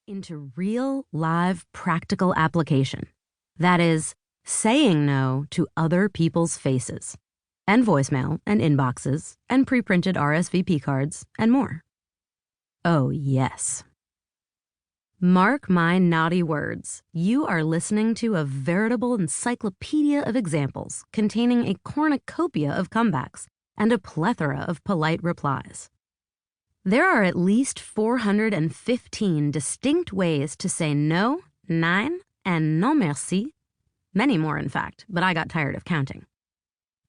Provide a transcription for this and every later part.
into real, live, practical application. That is, saying no to other people's faces, and voicemail, and inboxes, and pre-printed RSVP cards, and more. Oh, yes. Mark my naughty words. You are listening to a veritable encyclopedia of examples containing a cornucopia of comebacks and a plethora of polite replies. There are at least 415 distinct ways to say no, nein, and non merci. Many more, in fact, but I got tired of counting.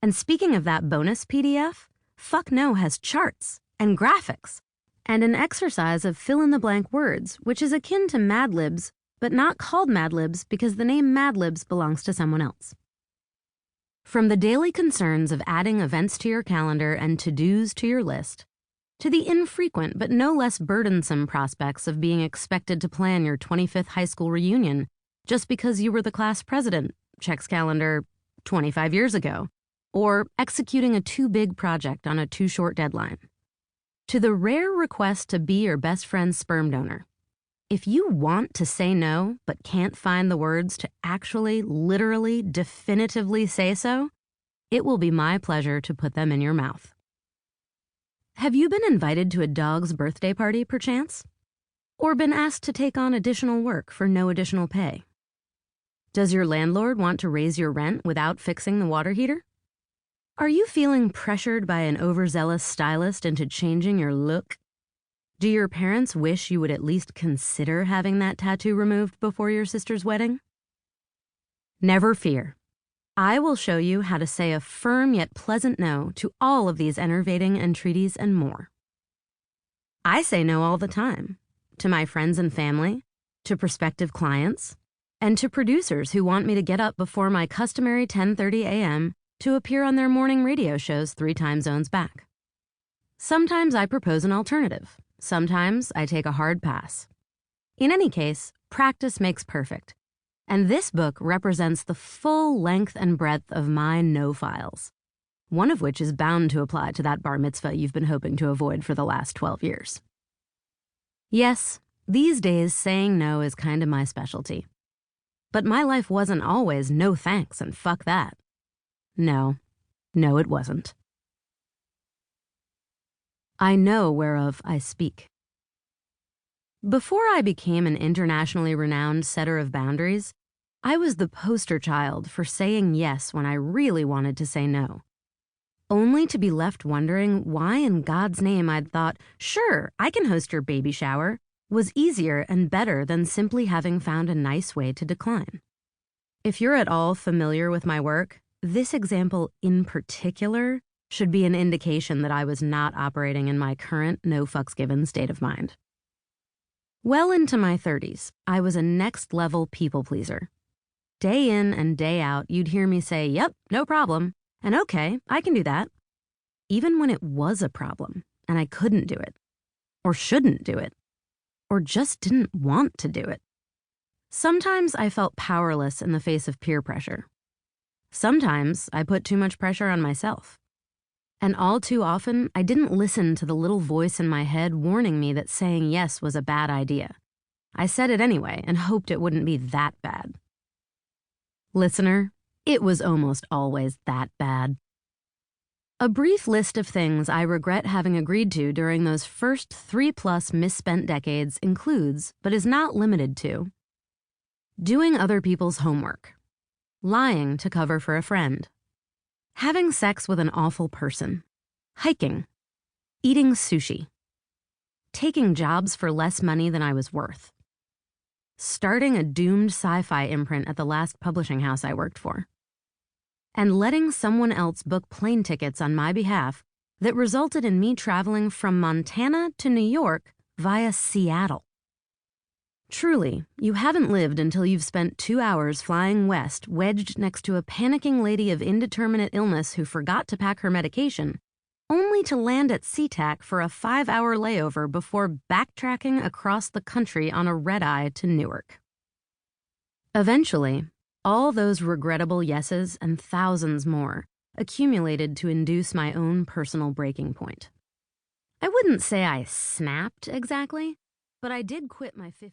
And speaking of that bonus PDF, Fuck No has charts and graphics and an exercise of fill-in-the-blank words, which is akin to Mad Libs, but not called Mad Libs because the name Mad Libs belongs to someone else. From the daily concerns of adding events to your calendar and to-dos to your list, to the infrequent but no less burdensome prospects of being expected to plan your 25th high school reunion just because you were the class president, checks calendar 25 years ago, or executing a too-big project on a too-short deadline. To the rare request to be your best friend's sperm donor. If you want to say no but can't find the words to actually, literally, definitively say so, it will be my pleasure to put them in your mouth. Have you been invited to a dog's birthday party, perchance? Or been asked to take on additional work for no additional pay? Does your landlord want to raise your rent without fixing the water heater? Are you feeling pressured by an overzealous stylist into changing your look? Do your parents wish you would at least consider having that tattoo removed before your sister's wedding? Never fear. I will show you how to say a firm yet pleasant no to all of these enervating entreaties and more. I say no all the time, to my friends and family, to prospective clients, and to producers who want me to get up before my customary 10:30 a.m. to appear on their morning radio shows 3 time zones back. Sometimes I propose an alternative. Sometimes I take a hard pass. In any case, practice makes perfect. And this book represents the full length and breadth of my no files, one of which is bound to apply to that bar mitzvah you've been hoping to avoid for the last 12 years. Yes, these days saying no is kind of my specialty. But my life wasn't always no thanks and fuck that. No, it wasn't. I know whereof I speak. Before I became an internationally renowned setter of boundaries, I was the poster child for saying yes when I really wanted to say no, only to be left wondering why in God's name I'd thought, sure, I can host your baby shower, was easier and better than simply having found a nice way to decline. If you're at all familiar with my work, this example in particular should be an indication that I was not operating in my current no fucks given state of mind. Well into my 30s, I was a next-level people pleaser. Day in and day out, you'd hear me say, yep, no problem, and okay, I can do that. Even when it was a problem, and I couldn't do it, or shouldn't do it, or just didn't want to do it. Sometimes I felt powerless in the face of peer pressure. Sometimes I put too much pressure on myself. And all too often, I didn't listen to the little voice in my head warning me that saying yes was a bad idea. I said it anyway and hoped it wouldn't be that bad. Listener, it was almost always that bad. A brief list of things I regret having agreed to during those first 3+ misspent decades includes, but is not limited to, doing other people's homework, lying to cover for a friend, having sex with an awful person, hiking, eating sushi, taking jobs for less money than I was worth, starting a doomed sci-fi imprint at the last publishing house I worked for, and letting someone else book plane tickets on my behalf that resulted in me traveling from Montana to New York via Seattle. Truly, you haven't lived until you've spent 2 hours flying west wedged next to a panicking lady of indeterminate illness who forgot to pack her medication, only to land at SeaTac for a 5-hour layover before backtracking across the country on a red-eye to Newark. Eventually, all those regrettable yeses and thousands more accumulated to induce my own personal breaking point. I wouldn't say I snapped exactly, but I did quit my 15